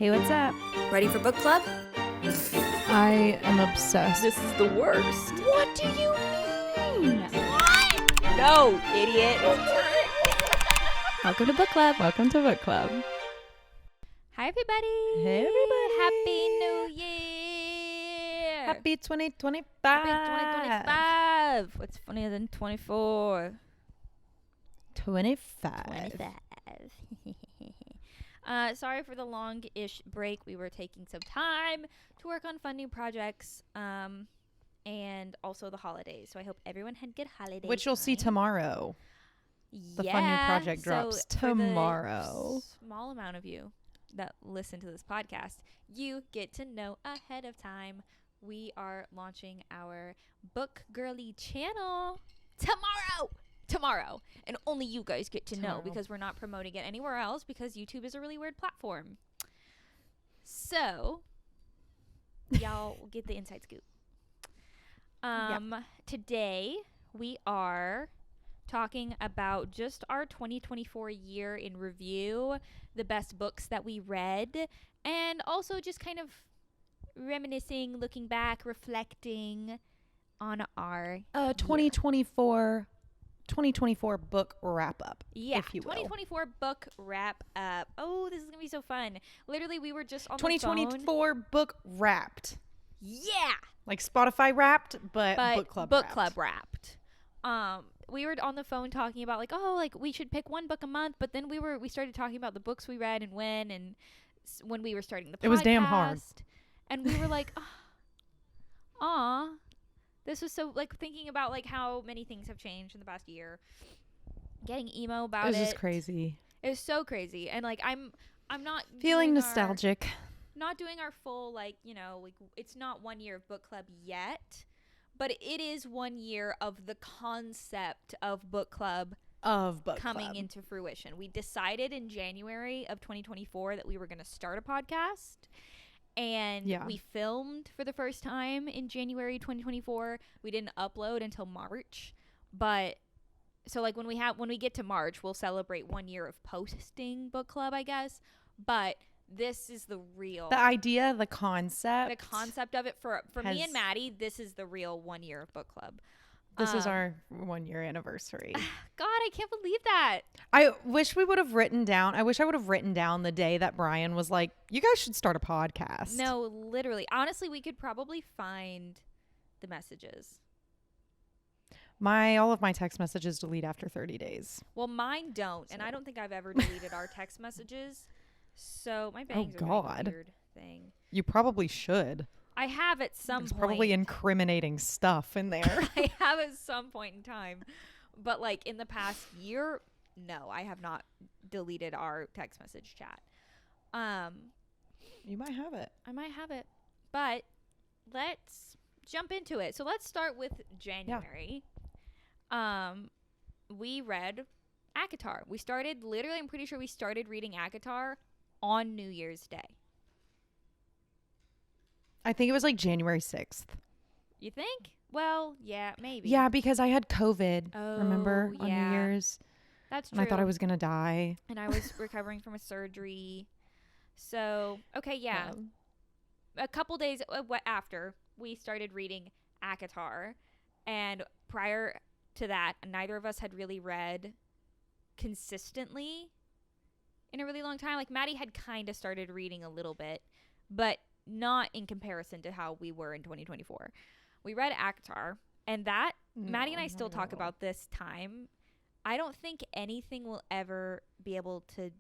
Hey, what's up? Ready for book club? I am obsessed. This is the worst. What do you mean? What? No, idiot. Welcome to book club. Welcome to book club. Hi, everybody. Hey, everybody. Happy New Year. Happy 2025. Happy 2025. What's funnier than 24? 25. Sorry for the long-ish break. We were taking some time to work on fun new projects and also the holidays. So I hope everyone had good holidays. Which you'll see tomorrow. The fun new project drops tomorrow. For the small amount of you that listen to this podcast, you get to know ahead of time. We are launching our Book Girly channel tomorrow, and only you guys get to know because we're not promoting it anywhere else because YouTube is a really weird platform. So y'all get the inside scoop. Today we are talking about just our 2024 year in review, the best books that we read, and also just kind of reminiscing, looking back, reflecting on our 2024 book wrap up. Yeah, if you will. 2024 book wrap up. Oh, this is gonna be so fun. Literally, we were just on 2024 book wrapped. Yeah, Like Spotify wrapped, but book club wrapped. We were on the phone talking about like we should pick one book a month, but then we started talking about the books we read and when we were starting the podcast. It was damn hard. And we were like, this was so, like, thinking about like how many things have changed in the past year. Getting emo about it. It was just crazy. It was so crazy. And like I'm not feeling nostalgic. Not doing our full, like, you know, like, it's not 1 year of book club yet, but it is 1 year of the concept of book club coming into fruition. We decided in January of 2024 that we were going to start a podcast, and we filmed for the first time in January 2024. We didn't upload until March, but so like when we get to March, we'll celebrate 1 year of posting book club, I guess. But this is the idea, the concept of it for me and Maddie. This is the real 1 year of book club. This is our 1 year anniversary. God, I can't believe that. I wish I would have written down the day that Brian was like, you guys should start a podcast. No, literally. Honestly, we could probably find the messages. All of my text messages delete after 30 days. Well, mine don't, and I don't think I've ever deleted our text messages. So my bangs are a weird thing. You probably should. I have at some point. There's probably incriminating stuff in there. I have at some point in time. But like in the past year, no, I have not deleted our text message chat. You might have it. I might have it. But let's jump into it. So let's start with January. Yeah. We read ACOTAR. I'm pretty sure we started reading ACOTAR on New Year's Day. I think it was like January 6th. You think? Well, yeah, maybe. Yeah, because I had COVID, remember, on New Year's. That's true. And I thought I was going to die. And I was recovering from a surgery. So, okay, yeah. A couple days after, we started reading ACOTAR. And prior to that, neither of us had really read consistently in a really long time. Like, Maddie had kind of started reading a little bit, but not in comparison to how we were in 2024. We read ACOTAR, and that Maddie and I still talk about this time. I don't think anything will ever be able to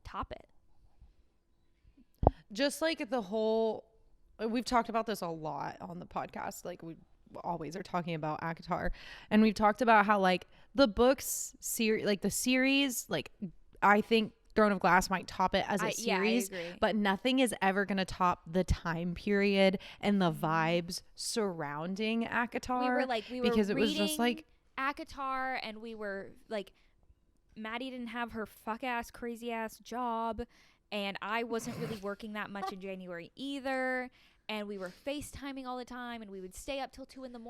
top it. Just like we've talked about this a lot on the podcast. Like, we always are talking about ACOTAR, and we've talked about how like the books the series, like I think Throne of Glass might top it as a series, but nothing is ever going to top the time period and the vibes surrounding ACOTAR. Because it was just like ACOTAR, and we were like, Maddie didn't have her fuck ass crazy ass job, and I wasn't really working that much in January either. And we were FaceTiming all the time, and we would stay up till 2 a.m.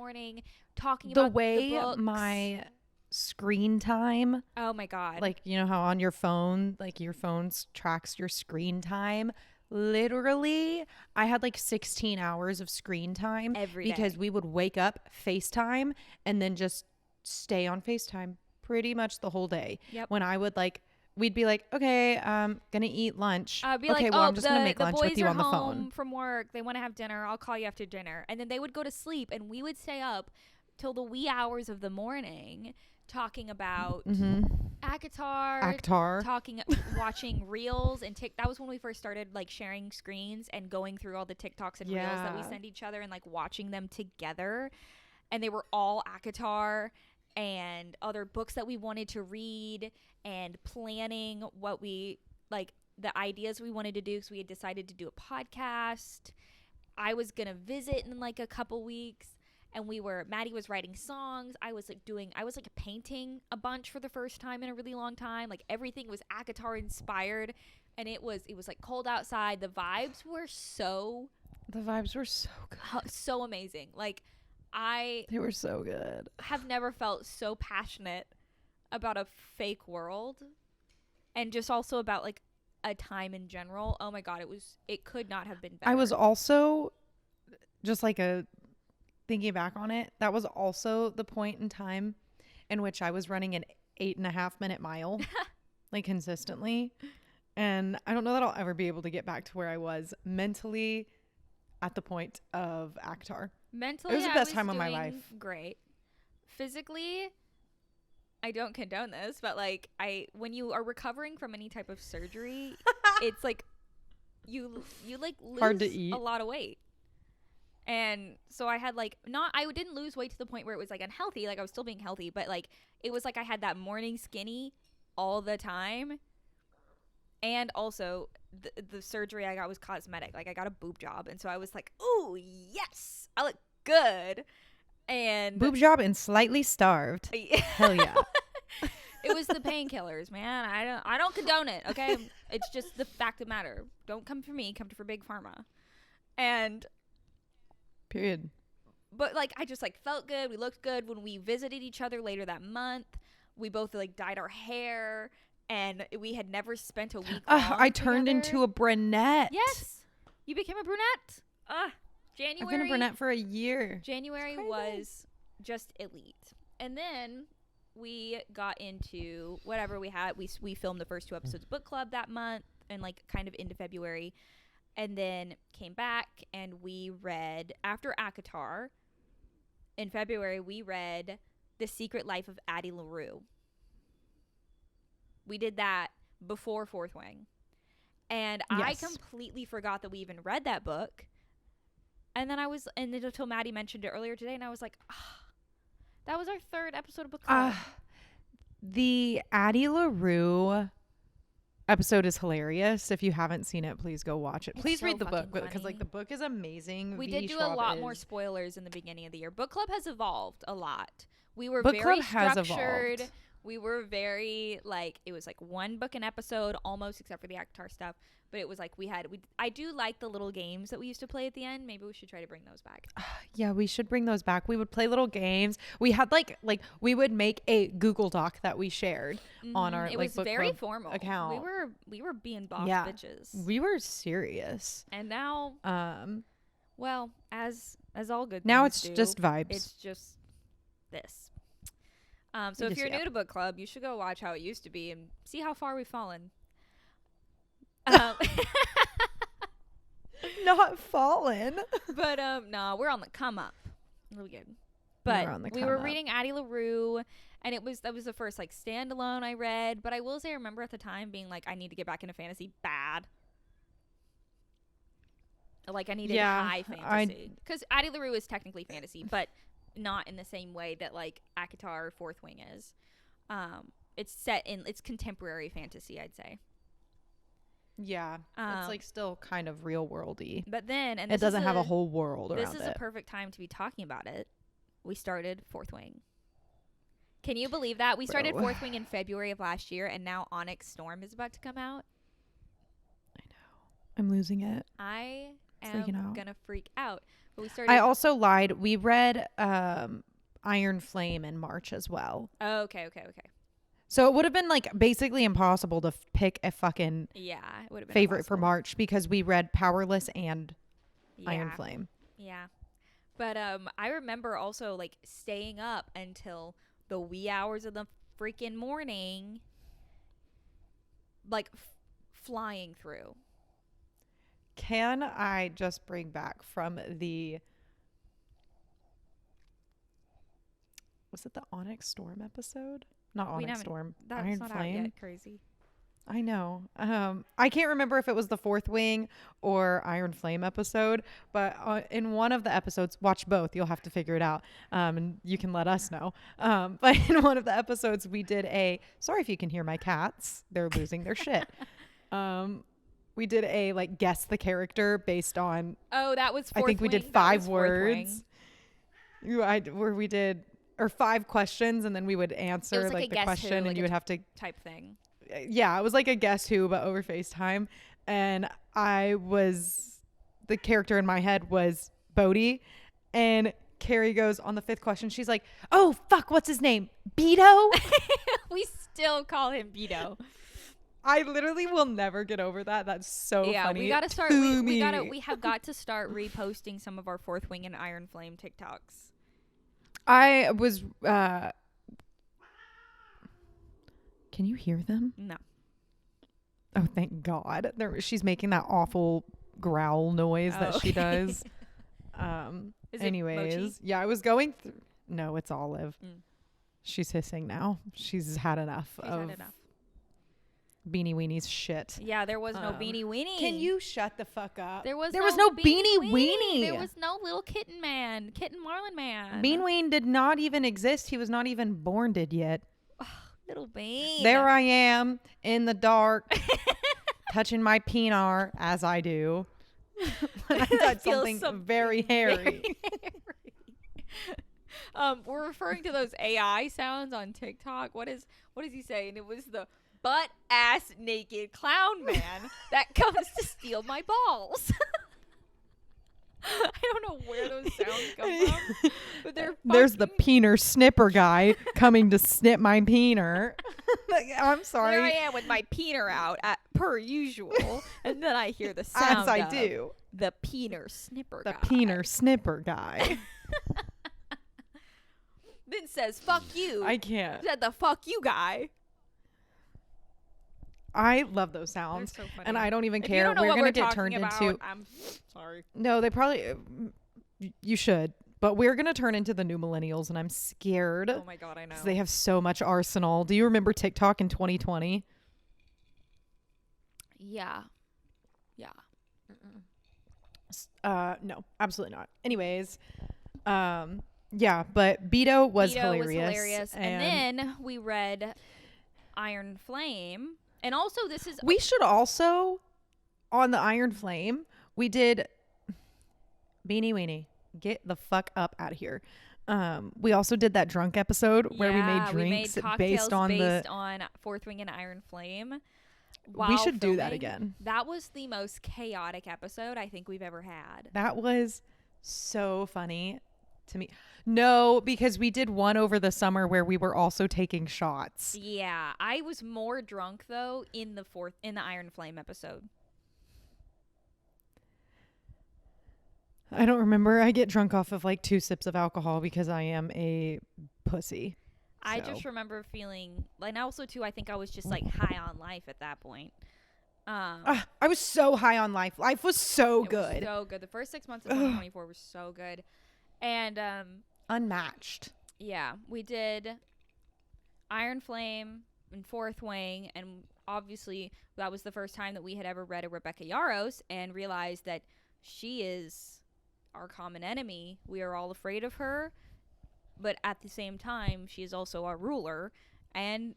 talking about the books. My screen time. Oh my God. Like, you know how on your phone, like your phone tracks your screen time. literally, I had like 16 hours of screen time Every because day. we would wake up, FaceTime, and then just stay on FaceTime pretty much the whole day. Yep. When I would like, we'd be like, okay, gonna eat lunch. Be Okay, like, well, oh, I'm just gonna make the lunch boys with you are on the home phone. from work. They want to have dinner. I'll call you after dinner. And then they would go to sleep, and we would stay up till the wee hours of the morning talking about ACOTAR, watching reels and that was when we first started like sharing screens and going through all the TikToks and reels that we send each other and like watching them together. And they were all ACOTAR and other books that we wanted to read and planning what we like the ideas we wanted to do. So we had decided to do a podcast. I was gonna visit in like a couple weeks. And Maddie was writing songs. I was painting a bunch for the first time in a really long time. Like everything was ACOTAR inspired. And it was like cold outside. The vibes were so good. So amazing. Like They were so good. have never felt so passionate about a fake world. And just also about like a time in general. Oh my God, it could not have been better. I was also just like thinking back on it, that was also the point in time in which I was running an 8.5-minute mile, like consistently. And I don't know that I'll ever be able to get back to where I was mentally at the point of ACOTAR. Mentally, it was the best time of my life. Great. Physically, I don't condone this, but like when you are recovering from any type of surgery, it's like you like lose hard to eat. A lot of weight. And so I had I didn't lose weight to the point where it was like unhealthy. Like I was still being healthy, but like it was like I had that morning skinny all the time. And also the surgery I got was cosmetic. Like I got a boob job. And so I was like, ooh, yes, I look good. And boob job and slightly starved. Hell yeah. It was the painkillers, man. I don't condone it. Okay. It's just the fact of the matter. Don't come for me. Come for Big Pharma. And period. But like I just like felt good. We looked good when we visited each other later that month. We both like dyed our hair, and we had never spent a week. I turned together. into a brunette. Yes, you became a brunette. January. I've been a brunette for a year. January was just elite, and then we got into whatever we had. We filmed the first 2 episodes of Book Club that month, and like kind of into February. And then came back and we read, after ACOTAR, in February, we read The Secret Life of Addie LaRue. We did that before Fourth Wing. And yes. I completely forgot that we even read that book. And then until Maddie mentioned it earlier today, and I was like, that was our 3rd episode of Book Club. The Addie LaRue episode is hilarious. If you haven't seen it, please go watch it. Please read the book because like the book is amazing. We did do a lot more spoilers in the beginning of the year. Book Club has evolved a lot. We were Book very Club has structured. evolved. We were very like it was like 1 book an episode almost, except for the ACOTAR stuff. But it was like I do like the little games that we used to play at the end. Maybe we should try to bring those back. Yeah, we should bring those back. We would play little games. We had like we would make a Google Doc that we shared on our it like was Book very Club formal account. We were being boss bitches. We were serious. And now well, as all good now things it's do, just vibes. It's just this. So if you're new to Book Club, you should go watch how it used to be and see how far we've fallen. Not fallen. But no, we're on the come up. Really good. But we were reading Addie LaRue, and that was the first like standalone I read. But I will say I remember at the time being like, I need to get back into fantasy bad. Like I needed high fantasy. Because Addie LaRue is technically fantasy, but not in the same way that like ACOTAR or Fourth Wing is. It's contemporary fantasy, I'd say. Yeah, it's like still kind of real worldy. But then, and it doesn't have a whole world around it. This is a perfect time to be talking about it. We started Fourth Wing. Can you believe that? We started Fourth Wing in February of last year, and now Onyx Storm is about to come out. I know. I'm losing it. I am gonna freak out. But we started. I also lied. We read Iron Flame in March as well. Oh, okay. So it would have been like basically impossible to pick a fucking Yeah, it would have been favorite for impossible. March because we read Powerless and Yeah. Iron Flame. Yeah. But I remember also like staying up until the wee hours of the freaking morning, like flying through. Can I just bring back from the, was it the Onyx Storm episode? Not Onyx Storm. That's Iron not Flame. out yet. Crazy. I know. I can't remember if it was the Fourth Wing or Iron Flame episode, but in one of the episodes, watch both. You'll have to figure it out, and you can let us know. But in one of the episodes, we did sorry if you can hear my cats. They're losing their shit. We did a like guess the character based on. Oh, that was. I think we did 5 words. Where we did or 5 questions, and then we would answer like the question, and you would have to type thing. Yeah, it was like a guess who, but over FaceTime. And the character in my head was Bodhi. And Carrie goes on the 5th question. She's like, oh, fuck, what's his name? Beto? We still call him Beto. I literally will never get over that. That's so funny. Yeah, we gotta start. We have got to start reposting some of our Fourth Wing and Iron Flame TikToks. I was. Can you hear them? No. Oh, thank God. She's making that awful growl noise that she does. Anyways, yeah, I was going through. No, it's Olive. She's hissing now. She's had enough of Beanie Weenie's shit. Yeah, there was no Beanie Weenie. Can you shut the fuck up? There was no Beanie Weenie. There was no little kitten Marlin man. Bean Ween did not even exist. He was not even born yet. Little Bean. There I am in the dark, touching my peenar as I do. When I touch something very hairy. We're referring to those AI sounds on TikTok. What is he saying? It was the butt ass naked clown man that comes to steal my balls. I don't know where those sounds come from, but there's the peener snipper guy coming to snip my peener. I'm sorry. There I am with my peener out per usual, and then I hear the sound as I do. The peener snipper guy. The peener snipper guy. Then says, fuck you. I can't. Said the fuck you guy. I love those sounds, so funny. and I don't even If care. You don't know we're what gonna we're get turned about, into. I'm sorry. No, they probably. You should, but we're gonna turn into the new millennials, and I'm scared. Oh my God, I know. They have so much arsenal. Do you remember TikTok in 2020? Yeah. Yeah. No, absolutely not. Anyways, yeah, but Beto was hilarious. And then we read Iron Flame. And also this is... We should also, on the Iron Flame, we did Beanie Weenie. Get the fuck up out of here. We also did that drunk episode where we made drinks based on Fourth Wing and Iron Flame. We should do that again. That was the most chaotic episode I think we've ever had. That was so funny to me. No, because we did one over the summer where we were also taking shots. Yeah, I was more drunk though in the Iron Flame episode. I don't remember. I get drunk off of like 2 sips of alcohol because I am a pussy. I just remember feeling, and also too, I think I was just like high on life at that point. I was so high on life. Life was so good. Was so good. The first 6 months of 2024 was so good. And unmatched. Yeah, we did Iron Flame and Fourth Wing, and obviously that was the first time that we had ever read a Rebecca Yarros and realized that she is our common enemy. We are all afraid of her, but at the same time, she is also our ruler, and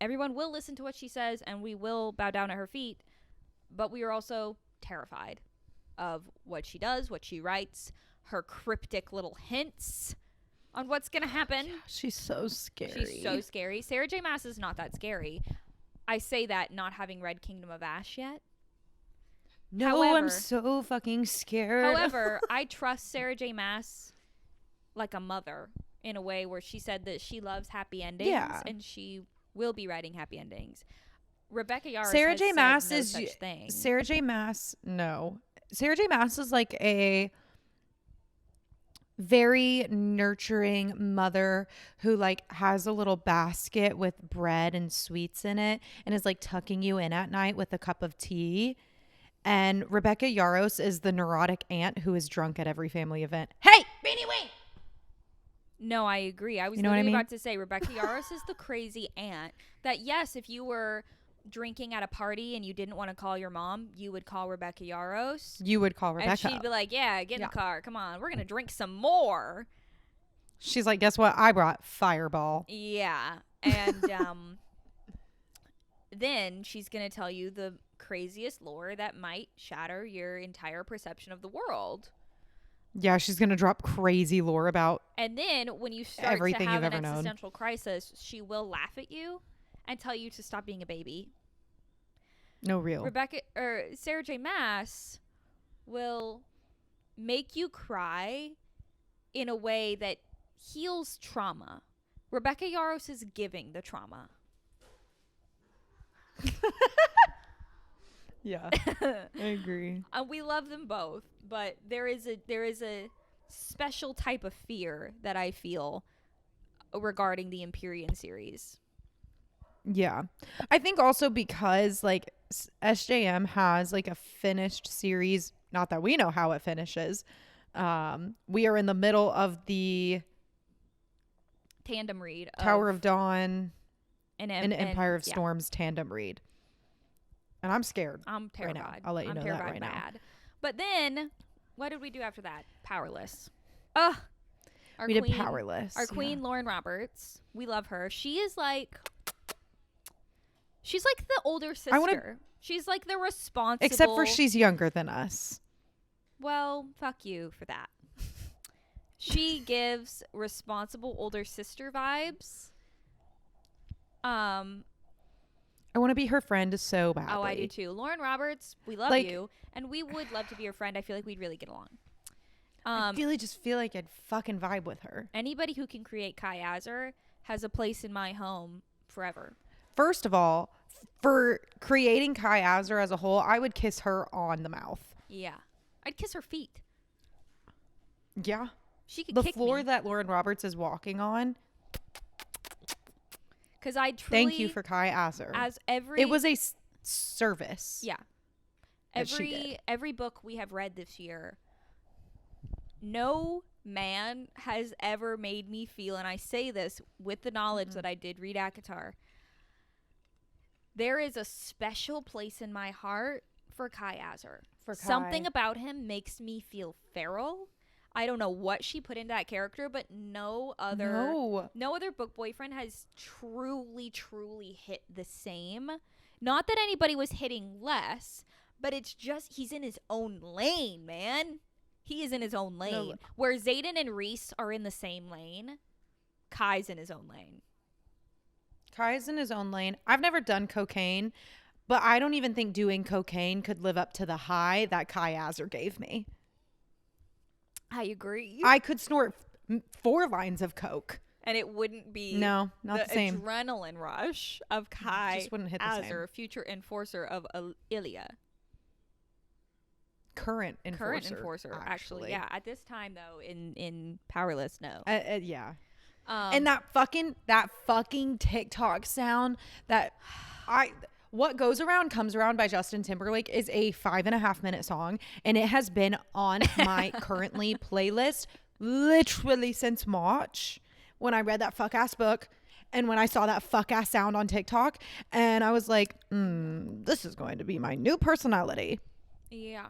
everyone will listen to what she says, and we will bow down at her feet, but we are also terrified of what she does, what she writes, her cryptic little hints on what's going to happen. Yeah, she's so scary. She's so scary. Sarah J. Maas is not that scary. I say that not having read Kingdom of Ash yet. No, however, I'm so fucking scared. However, I trust Sarah J. Maas like a mother in a way where she said that she loves happy endings, and she will be writing happy endings. Rebecca Yarros Sarah has J. said Maas no is such thing. Sarah J. Maas. No, Sarah J. Maas is like a very nurturing mother who like has a little basket with bread and sweets in it and is like tucking you in at night with a cup of tea. And Rebecca Yarros is the neurotic aunt who is drunk at every family event. Hey, Beanie Wing! No, I agree. I was You know what I literally mean? about to say Rebecca Yarros is the crazy aunt that, yes, if you were drinking at a party and you didn't want to call your mom, you would call Rebecca Yarros. You would call Rebecca. And she'd be like, yeah, get in Yeah. the car. Come on. We're going to drink some more. She's like, guess what? I brought Fireball. Yeah. And then she's going to tell you the craziest lore that might shatter your entire perception of the world. Yeah, she's going to drop crazy lore about And then when you start everything to have you've an ever known. existential crisis, she will laugh at you and tell you to stop being a baby. no real. Sarah J. Maas will make you cry in a way that heals trauma. Rebecca Yarros is giving the trauma. Yeah, I agree. We love them both, but there is a special type of fear that I feel regarding the Empyrean series. Yeah. I think also because like SJM has like a finished series, not that we know how it finishes. We are in the middle of the Tandem read Tower of Dawn and Empire of yeah. Storms tandem read. And I'm scared. I'm right now. terrified. I'll let you know that right now. bad. But then, what did we do after that? Powerless. Ugh. We did Powerless. Our queen, Lauren Roberts. We love her. She's like the older sister. She's like the responsible. Except for she's younger than us. Well, fuck you for that. She gives responsible older sister vibes. I want to be her friend so badly. Oh, I do too. Lauren Roberts, we love Like- you, and we would love to be your friend. I feel like we'd really get along. I really just feel like I'd fucking vibe with her. Anybody who can create Kai Azar has a place in my home forever. First of all, for creating Kai Azar as a whole, I would kiss her on the mouth. Yeah. I'd kiss her feet. Yeah. She could The kick floor me. that Lauren Roberts is walking on. Because I truly... Thank you for Kai Azar. As every... It was a service. Yeah. that she did. Every book we have read this year, no man has ever made me feel, and I say this with the knowledge that I did read ACOTAR, there is a special place in my heart for Kai Azar. For Kai. Something about him makes me feel feral. I don't know what she put into that character, but no other book boyfriend has truly hit the same. Not that anybody was hitting less, but it's just he's in his own lane, man. He is in his own lane. No. Where Xaden and Reese are in the same lane, Kai's in his own lane. Kai's in his own lane. I've never done cocaine, but I don't even think doing cocaine could live up to the high that Kai Azar gave me. I agree. I could snort 4 lines of coke. And it wouldn't be No, not the same. Adrenaline rush of Kai Just wouldn't hit the same. Azar, future enforcer of Ilya. Current enforcer, actually. Yeah, at this time though, in Powerless, no. Yeah. And that fucking TikTok sound what goes around comes around by Justin Timberlake is a 5.5 minute song, and it has been on my currently playlist literally since March when I read that fuck ass book and when I saw that fuck ass sound on TikTok, and I was like, this is going to be my new personality. Yeah.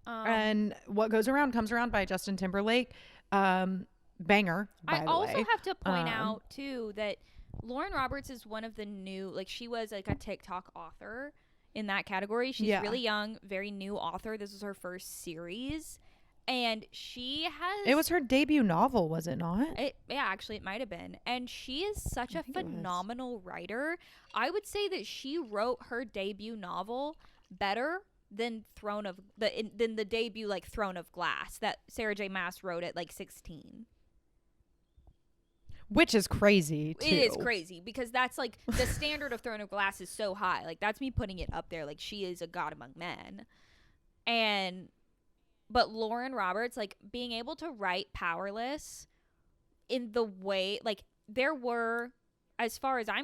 And what goes around comes around by Justin Timberlake. Banger, by the way. I also have to point out too that Lauren Roberts is one of the new, like she was like a TikTok author in that category. She's really young, very new author. This was her first series. And she has... It was her debut novel, was it not? Actually, it might have been. And she is such a phenomenal writer. I would say that she wrote her debut novel better than the debut like Throne of Glass that Sarah J. Maas wrote at like 16. Which is crazy, too. It is crazy because that's like the standard of Throne of Glass is so high. Like that's me putting it up there. Like she is a god among men. But Lauren Roberts, like being able to write Powerless in the way, like there were, as far as I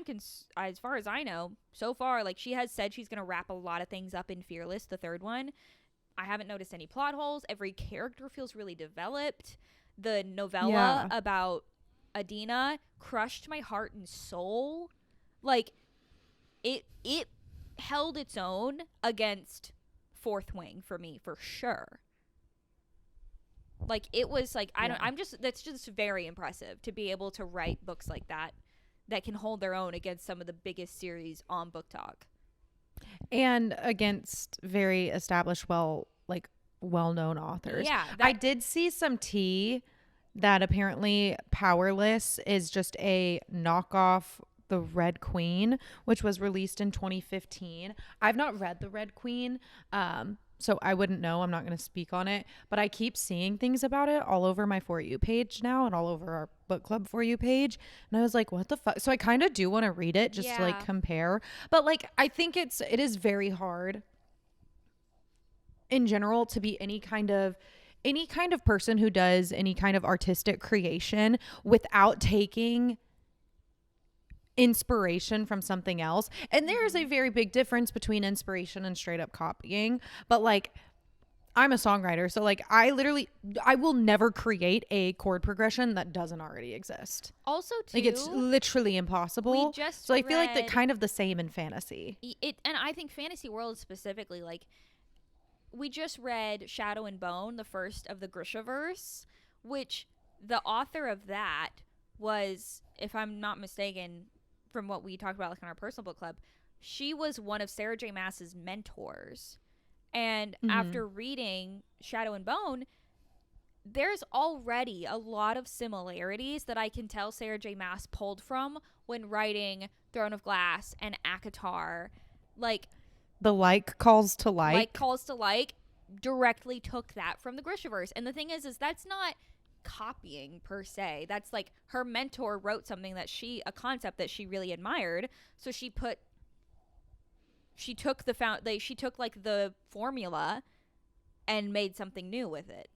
know, so far, like she has said she's going to wrap a lot of things up in Fearless, the third one. I haven't noticed any plot holes. Every character feels really developed. The novella about Adina crushed my heart and soul. Like it held its own against Fourth Wing for me, for sure. Like it was like that's just very impressive to be able to write books like that can hold their own against some of the biggest series on Book Talk. And against very established, well-known authors. Yeah. I did see some tea that apparently Powerless is just a knockoff The Red Queen, which was released in 2015. I've not read The Red Queen, so I wouldn't know. I'm not going to speak on it, but I keep seeing things about it all over my For You page now and all over our book club For You page. And I was like, what the fuck? So I kind of do want to read it just to like compare. But like, I think it is very hard in general to be any kind of person who does any kind of artistic creation without taking inspiration from something else. And there is a very big difference between inspiration and straight up copying. But like, I'm a songwriter, so like I will never create a chord progression that doesn't already exist. Also, too, like it's literally impossible. So I feel like they're kind of the same in fantasy. And I think fantasy world specifically, like we just read Shadow and Bone, the first of the Grishaverse, which the author of that was, if I'm not mistaken, from what we talked about like in our personal book club, she was one of Sarah J. Maas's mentors. And after reading Shadow and Bone, there's already a lot of similarities that I can tell Sarah J. Maas pulled from when writing Throne of Glass and ACOTAR. Like the like calls to like directly took that from the Grishaverse. And the thing is that's not copying per se. That's like her mentor wrote something that a concept that she really admired, so she took the formula and made something new with it.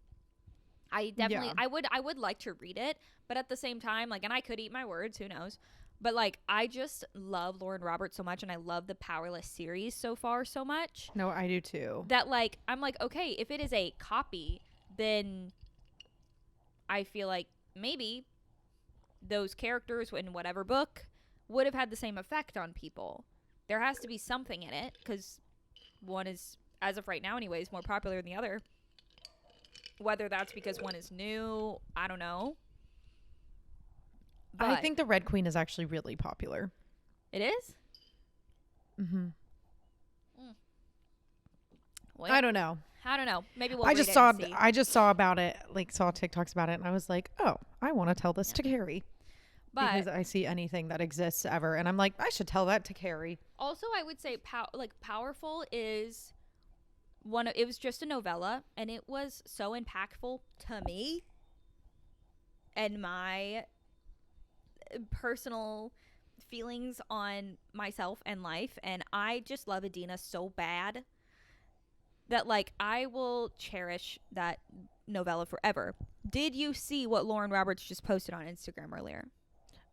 I definitely I would like to read it, but at the same time, like, and I could eat my words, who knows, but like I just love Lauren Roberts so much, and I love the Powerless series so far so much. No, I do too. That like I'm like, okay, if it is a copy, then I feel like maybe those characters in whatever book would have had the same effect on people. There has to be something in it, because one is, as of right now anyways, more popular than the other. Whether that's because one is new, I don't know. But I think the Red Queen is actually really popular. It is? Mm-hmm. Well, I don't know. Maybe we'll I read just it saw and see. I just saw about it, like saw TikToks about it, and I was like, oh, I want to tell this to Carrie. But because I see anything that exists ever, and I'm like, I should tell that to Carrie. Also, I would say Powerful is it was just a novella, and it was so impactful to me and my personal feelings on myself and life, and I just love Adina so bad that like I will cherish that novella forever. Did you see what Lauren Roberts just posted on Instagram earlier?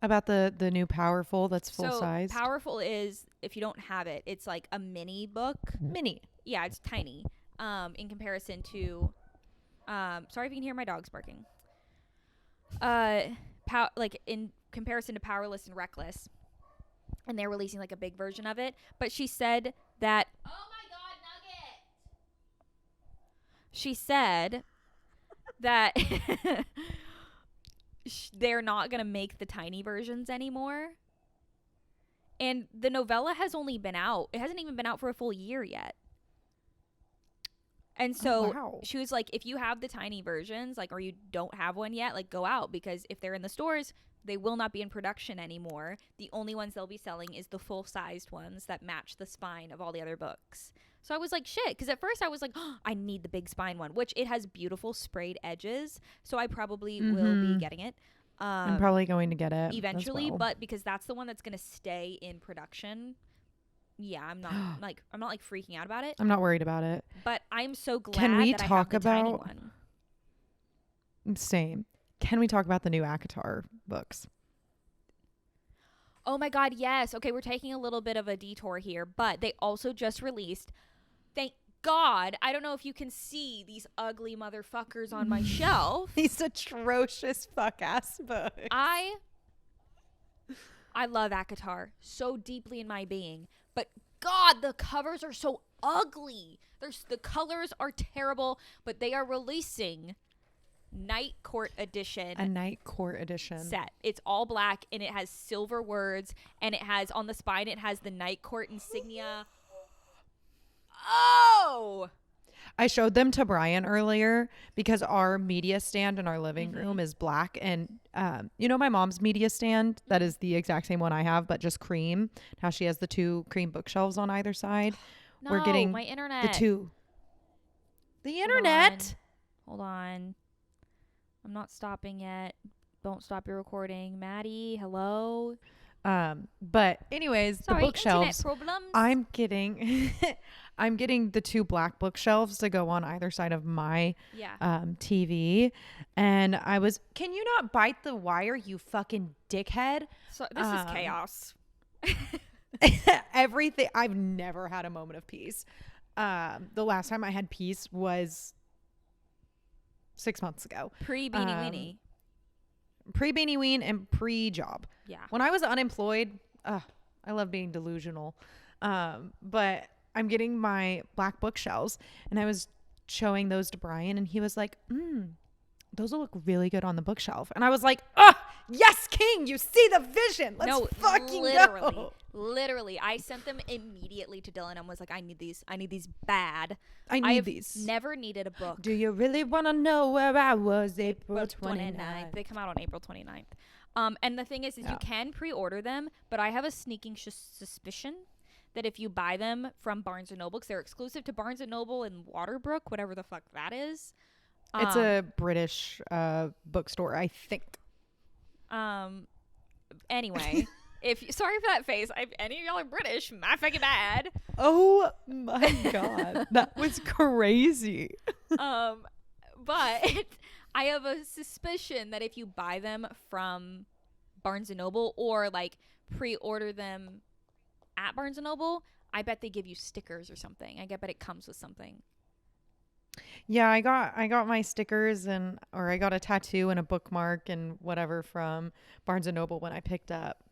About the new Powerful that's full size? Powerful is, if you don't have it, it's like a mini book. Mini. Yeah, it's tiny. In comparison to sorry if you can hear my dogs barking. In comparison to Powerless and Reckless. And they're releasing like a big version of it. But she said that oh my god, Nugget. She said that they're not going to make the tiny versions anymore. And the novella has only been out. It hasn't even been out for a full year yet. And so she was like, if you have the tiny versions, like, or you don't have one yet, like, go out, because if they're in the stores, they will not be in production anymore. The only ones they'll be selling is the full-sized ones that match the spine of all the other books. So I was like, shit, because at first I was like, oh, I need the big spine one, which it has beautiful sprayed edges, so I probably will be getting it. I'm probably going to get it eventually, as well. but because that's the one that's going to stay in production. Yeah, I'm not like freaking out about it. I'm not worried about it. But I'm so glad Can we that I have talk the tiny about one. Same. Can we talk about the new ACOTAR books? Oh my God, yes. Okay, we're taking a little bit of a detour here, but they also just released, thank God, I don't know if you can see these ugly motherfuckers on my shelf. These atrocious fuck ass books. I love ACOTAR so deeply in my being, but God, the covers are so ugly. The colors are terrible, but they are releasing Night Court Edition. A Night Court Edition set. It's all black and it has silver words, and it has on the spine, it has the Night Court insignia. Oh! I showed them to Brian earlier because our media stand in our living room is black. And you know my mom's media stand? That is the exact same one I have, but just cream. How she has the 2 cream bookshelves on either side. No, We're getting my internet. the 2. The internet? Hold on. I'm not stopping yet. Don't stop your recording. Maddie, hello? But anyways, Sorry, the bookshelves. internet problems. I'm getting I'm getting the 2 black bookshelves to go on either side of my TV. And I was, can you not bite the wire, you fucking dickhead? So this is chaos. Everything. I've never had a moment of peace. The last time I had peace was 6 months ago. Pre-Beanie Weenie. Pre-Beanie Ween and pre-job. Yeah. When I was unemployed, I love being delusional. But I'm getting my black bookshelves, and I was showing those to Brian, and he was like, those will look really good on the bookshelf. And I was like, yes, King, you see the vision. Let's fucking go. Literally, I sent them immediately to Dylan and was like, I need these bad. I need these. Never needed a book. Do you really want to know where I was April 29th? They come out on April 29th. And the thing is you can pre-order them, but I have a sneaking suspicion that if you buy them from Barnes & Noble, because they're exclusive to Barnes & Noble and Waterbrook, whatever the fuck that is. It's a British bookstore, I think. Anyway, sorry for that face. If any of y'all are British, my fucking bad. Oh my God. That was crazy. But I have a suspicion that if you buy them from Barnes & Noble or like pre-order them at Barnes & Noble, I bet they give you stickers or something. I bet it comes with something. Yeah, I got my stickers or I got a tattoo and a bookmark and whatever from Barnes & Noble when I picked up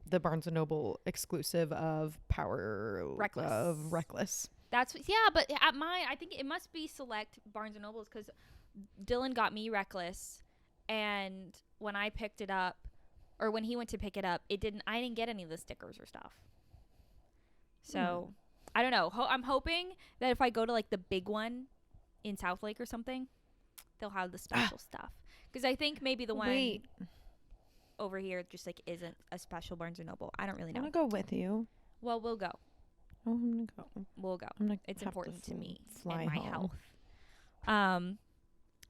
the Barnes & Noble exclusive of Reckless. But at I think it must be select Barnes & Nobles because Dylan got me Reckless, and when I picked it up, or when he went to pick it up, I didn't get any of the stickers or stuff. So I don't know. I'm hoping that if I go to like the big one in South Lake or something, they'll have the special stuff. Because I think maybe the one over here just like isn't a special Barnes & Noble. I don't really know. I'm gonna go with you. Well, we'll go. Oh, I'm gonna go. We'll go. It's important to me and my home. health.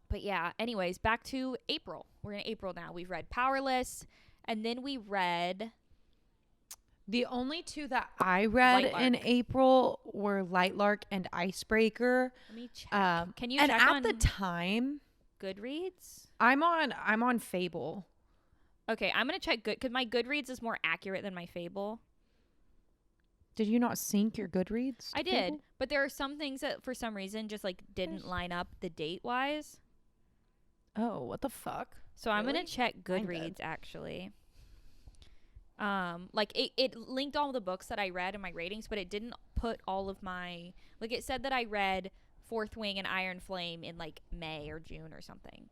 But yeah, anyways, back to April. We're in April now. We've read Powerless, and then we read... The only 2 that I read in April were Lightlark and Icebreaker. Let me check. Can you check at the time, Goodreads? I'm on Fable. Okay, I'm gonna check because my Goodreads is more accurate than my Fable. Did you not sync your Goodreads? I did, Fable? But there are some things that for some reason just like didn't line up the date wise. Oh, what the fuck? So I'm gonna check Goodreads actually. Like it linked all the books that I read in my ratings, but it didn't put all of my, like it said that I read Fourth Wing and Iron Flame in like May or June or something.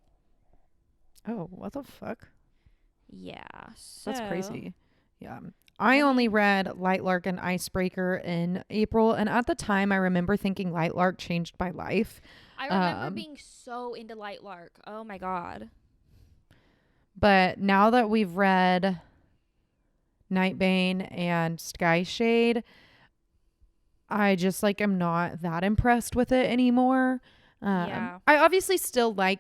Oh, what the fuck? Yeah. That's crazy. Yeah. I only read Lightlark and Icebreaker in April, and at the time I remember thinking Lightlark changed my life. I remember being so into Lightlark. Oh my God. But now that we've read Nightbane and Skyshade, I just like am not that impressed with it anymore. Yeah. I obviously still I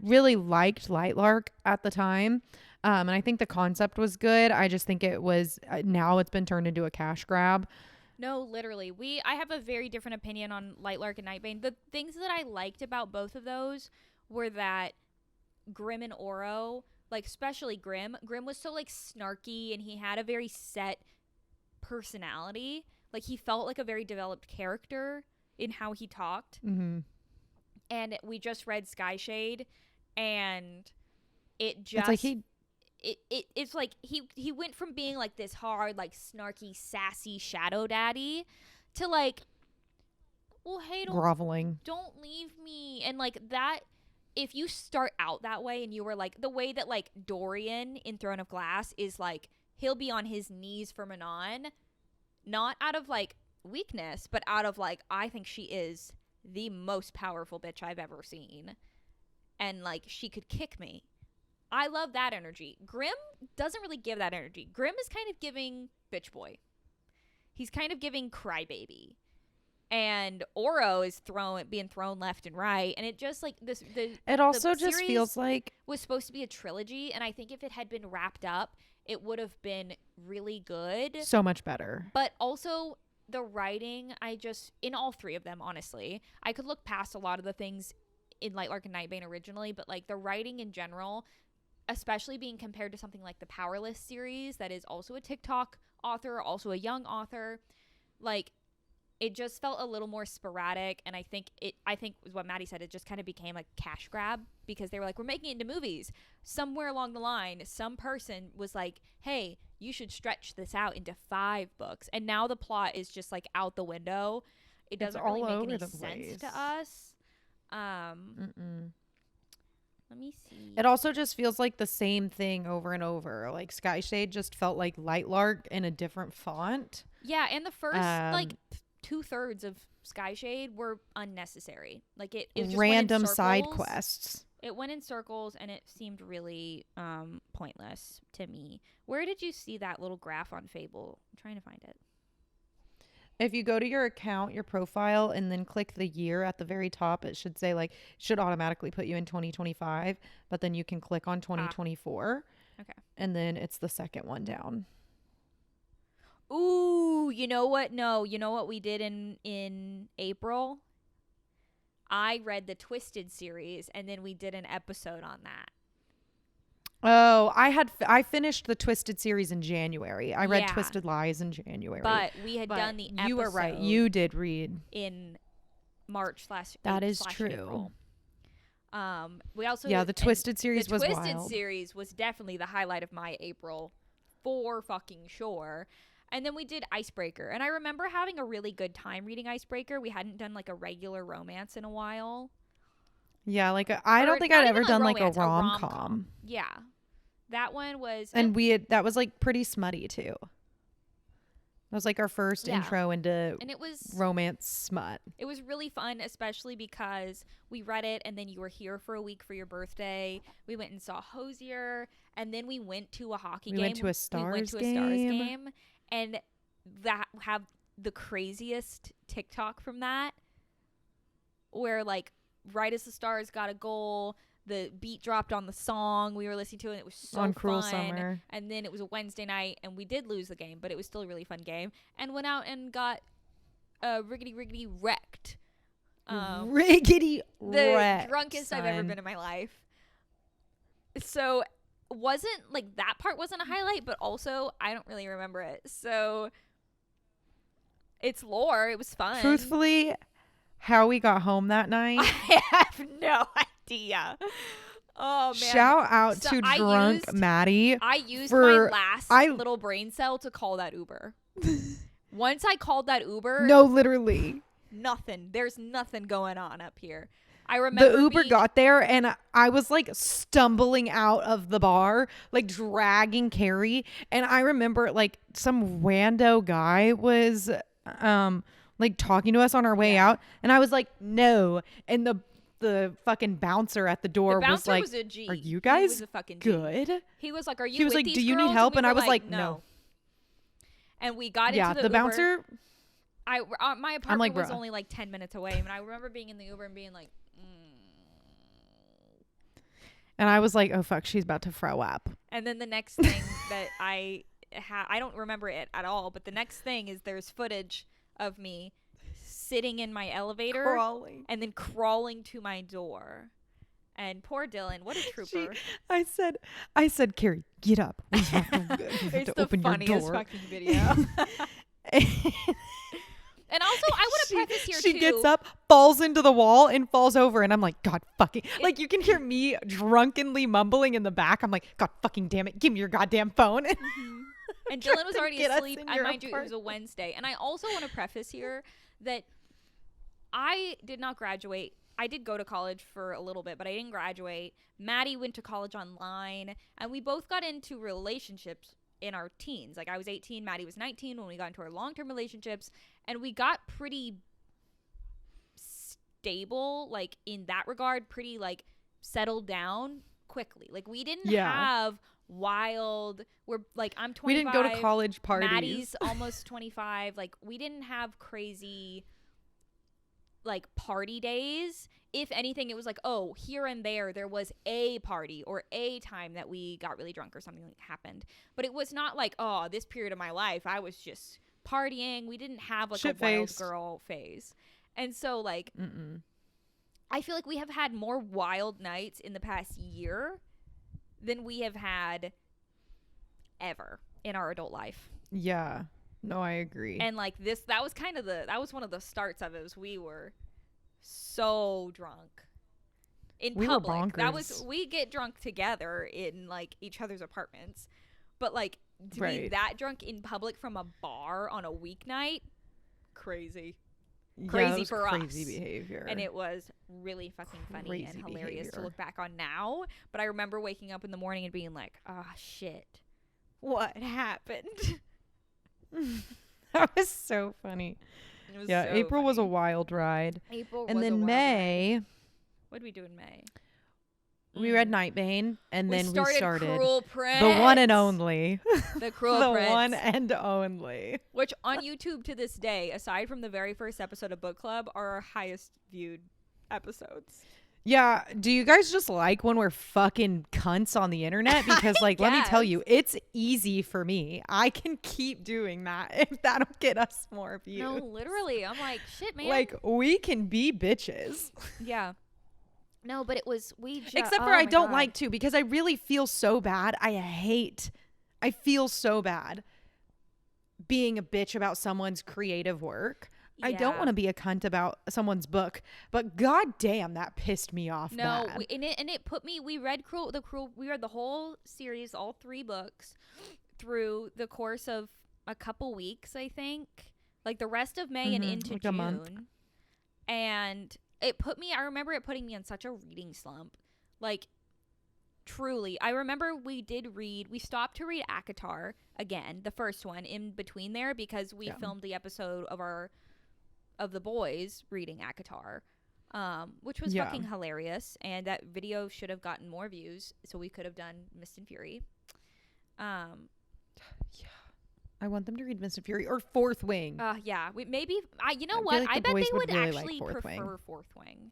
really liked Lightlark at the time. And I think the concept was good. I just think it was now it's been turned into a cash grab. No, literally. I have a very different opinion on Lightlark and Nightbane. The things that I liked about both of those were that Grimm and Oro, like especially Grimm was so like snarky, and he had a very set personality. Like he felt like a very developed character in how he talked. Mm-hmm. And we just read Skyshade, and it just it's like he went from being like this hard, like snarky, sassy shadow daddy to like, well, hey, groveling, don't leave me. And like that, if you start out that way and you were like the way that like Dorian in Throne of Glass is like, he'll be on his knees for Manon, not out of like weakness, but out of like, I think she is the most powerful bitch I've ever seen, and like she could kick me. I love that energy. Grimm doesn't really give that energy. Grimm is kind of giving bitch boy. He's kind of giving crybaby. And Oro is being thrown left and right, and it just like this. It also the just series feels like was supposed to be a trilogy, and I think if it had been wrapped up, it would have been really good, so much better. But also the writing, in all three of them, honestly, I could look past a lot of the things in Lightlark and Nightbane originally, but like the writing in general, especially being compared to something like the Powerless series that is also a TikTok author, also a young author, like it just felt a little more sporadic. And I think what Maddie said, it just kind of became a cash grab because they were like, we're making it into movies. Somewhere along the line, some person was like, hey, you should stretch this out into 5 books. And now the plot is just like out the window. It doesn't really make any sense to us. Let me see. It also just feels like the same thing over and over. Like Skyshade just felt like Lightlark in a different font. Yeah, and the first like 2/3 of Skyshade were unnecessary. Like it just random side quests. It went in circles, and it seemed really pointless to me. Where did you see that little graph on Fable? I'm trying to find it. If you go to your account, your profile, and then click the year at the very top, it should say like should automatically put you in 2025, but then you can click on 2024. Okay. And then it's the second one down. Ooh, you know what? No, you know what we did in April? I read the Twisted series, and then we did an episode on that. Oh, I finished the Twisted series in January. I read Twisted Lies in January. But we had done the episode. You were right. You did read in March / That is true. April. We also the Twisted series was wild. The Twisted series was definitely the highlight of my April, for fucking sure. And then we did Icebreaker, and I remember having a really good time reading Icebreaker. We hadn't done like a regular romance in a while. Yeah, like I don't think I'd ever done like a rom-com. Yeah, that one was, and that was like pretty smutty too. That was like our first intro into and it was romance smut. It was really fun, especially because we read it, and then you were here for a week for your birthday. We went and saw Hosier, and then we went to a hockey game. We went to a Stars game. And that have the craziest TikTok from that, where like right as the Stars got a goal, the beat dropped on the song we were listening to, and it was so on fun. Cruel Summer. And then it was a Wednesday night, and we did lose the game, but it was still a really fun game. And went out and got riggedy wrecked. Riggedy wrecked. The drunkest I've ever been in my life. So wasn't like that part wasn't a highlight, but also I don't really remember it. So it's lore. It was fun. Truthfully, how we got home that night, I have no idea. Oh man! Shout out to drunk Maddie. I used my last little brain cell to call that Uber. Once I called that Uber, no, literally nothing. There's nothing going on up here. I remember the Uber got there, and I was like stumbling out of the bar, like dragging Carrie. And I remember like some rando guy was like talking to us on our way out, and I was like, no. And the fucking bouncer at the door was like, a G. Are you guys he was a fucking G. good? He was like, Are you? He was with like, these Do you girls? need help? And I was like, no. And we got yeah, into the Uber. bouncer. My apartment like, was bruh. only like 10 minutes away, and I remember being in the Uber and being like, And I was like, oh fuck, she's about to throw up. And then the next thing that I don't remember it at all, but the next thing is there's footage of me sitting in my elevator Crawling. and then crawling to my door. And poor Dylan, what a trooper. I said, Carrie, get up. We have to, It's the open your funniest door. fucking video. And also, I want to preface here she too. gets up, falls into the wall, and falls over. And I'm like, God fucking. Like, you can hear me drunkenly mumbling in the back. I'm like, God fucking damn it. Give me your goddamn phone. And Dylan was already get us asleep. in And your mind you, it was a apartment. Wednesday. And I also want to preface here that I did not graduate. I did go to college for a little bit, but I didn't graduate. Maddie went to college online. And we both got into relationships in our teens. Like, I was 18, Maddie was 19 when we got into our long-term relationships, and we got pretty stable, like, in that regard, pretty, like, settled down quickly. Like, we didn't have wild, we're like, I'm 25, We didn't go to college parties. Maddie's almost 25. Like, we didn't have crazy, like, party days. If anything, it was like, oh, here and there was a party or a time that we got really drunk or something like happened. But it was not like, oh, this period of my life, I was just partying. We didn't have like a wild girl phase. And so like, I feel like we have had more wild nights in the past year than we have had ever in our adult life. Yeah. No, I agree. And like that was kind of that was one of the starts of it. Was we were so drunk in public. That was, we get drunk together in like each other's apartments, but like to be that drunk in public from a bar on a weeknight, crazy for us. Crazy behavior. And it was really fucking funny and hilarious to look back on now. But I remember waking up in the morning and being like, ah, shit, what happened? That was so funny. Yeah, so April was a wild ride. And then May. What did we do in May? We read Nightbane, and then we started Cruel Prince. The one and only. The Cruel Prince. The one and only. Which on YouTube to this day, aside from the very first episode of Book Club, are our highest viewed episodes. Yeah. Do you guys just like when we're fucking cunts on the internet? Because like, let me tell you, it's easy for me. I can keep doing that if that'll get us more views. No, literally. I'm like, shit, man. Like, we can be bitches. Yeah. No, but it was, except for I don't like to, because I really feel so bad. I feel so bad being a bitch about someone's creative work. I don't want to be a cunt about someone's book, but goddamn, that pissed me off. No, it put me. We read we read the whole series, all 3 books, through the course of a couple weeks. I think, like the rest of May and into like June, a month. And it put me. I remember it putting me in such a reading slump. Like, truly, I remember we stopped to read ACOTAR again, the first one, in between there, because we filmed the episode of the boys reading ACOTAR, which was fucking hilarious, and that video should have gotten more views, so we could have done Mist and Fury. Yeah, I want them to read Mist and Fury or Fourth Wing. Yeah, maybe. You know I what? like I bet boys they would really actually like prefer Fourth Wing.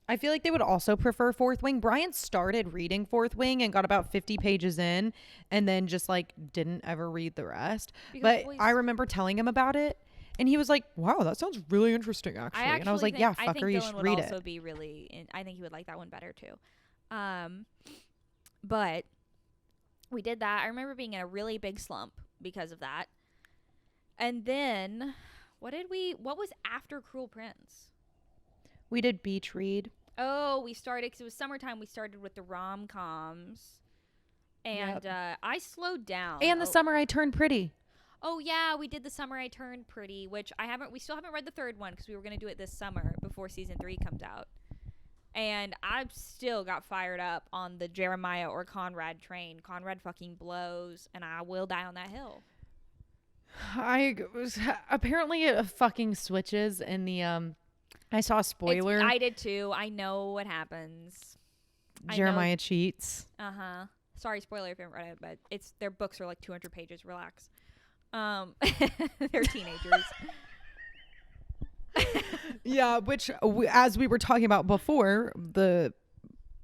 I feel like they would also prefer Fourth Wing. Brian started reading Fourth Wing and got about 50 pages in, and then just like didn't ever read the rest. But I remember telling him about it. And he was like, wow, that sounds really interesting, actually. And I was like, yeah, fucker, you should read it. I think Dylan would also be really, I think he would like that one better, too. But we did that. I remember being in a really big slump because of that. And then, what was after Cruel Prince? We did Beach Read. Oh, we started, because it was summertime, we started with the rom-coms. And I slowed down. And the summer I Turned Pretty. Oh yeah, we did The Summer I Turned Pretty, which we still haven't read the 3rd one because we were going to do it this summer before season 3 comes out. And I've still got fired up on the Jeremiah or Conrad train. Conrad fucking blows, and I will die on that hill. Apparently it fucking switches in the I saw a spoiler. I did too. I know what happens. Jeremiah cheats. Sorry, spoiler if you haven't read it, but their books are like 200 pages. Relax. They're teenagers. Yeah, which as we were talking about before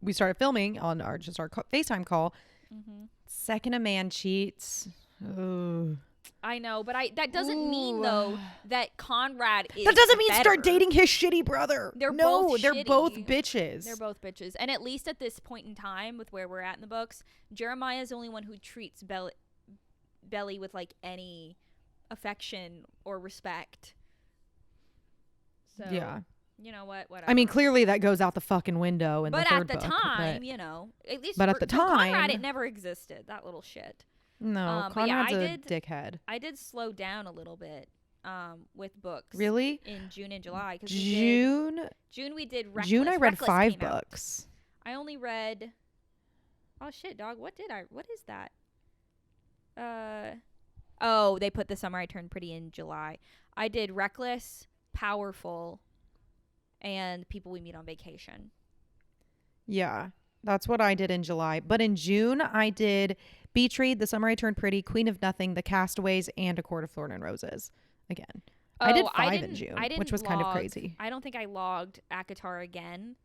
we started filming on our FaceTime call. Mm-hmm. Second a man cheats. Ugh. I know, but that doesn't mean Ooh. though that Conrad is That doesn't mean better. start dating his shitty brother. They're no, both they're shitty. both bitches. They're both bitches. And at least at this point in time with where we're at in the books, Jeremiah is the only one who treats Belly with like any affection or respect. So, yeah. You know what? Whatever. I mean, clearly that goes out the fucking window in but the third at the book, time, you know, at least but at the for Conrad, time- it never existed. That little shit. No, but yeah, Conrad's a dickhead. I did slow down a little bit with books. Really? In June and July. June we did Reckless. June I read Reckless 5 came out. books. I only read. Oh shit, dog! What is that? Oh, they put The Summer I Turned Pretty in July. I did Reckless, Powerful, and People We Meet on Vacation. Yeah, that's what I did in July. But in June, I did Beach Read, The Summer I Turned Pretty, Queen of Nothing, The Castaways, and A Court of Thorn and Roses. Again, I did 5 in June, which was kind of crazy. I don't think I logged ACOTAR again,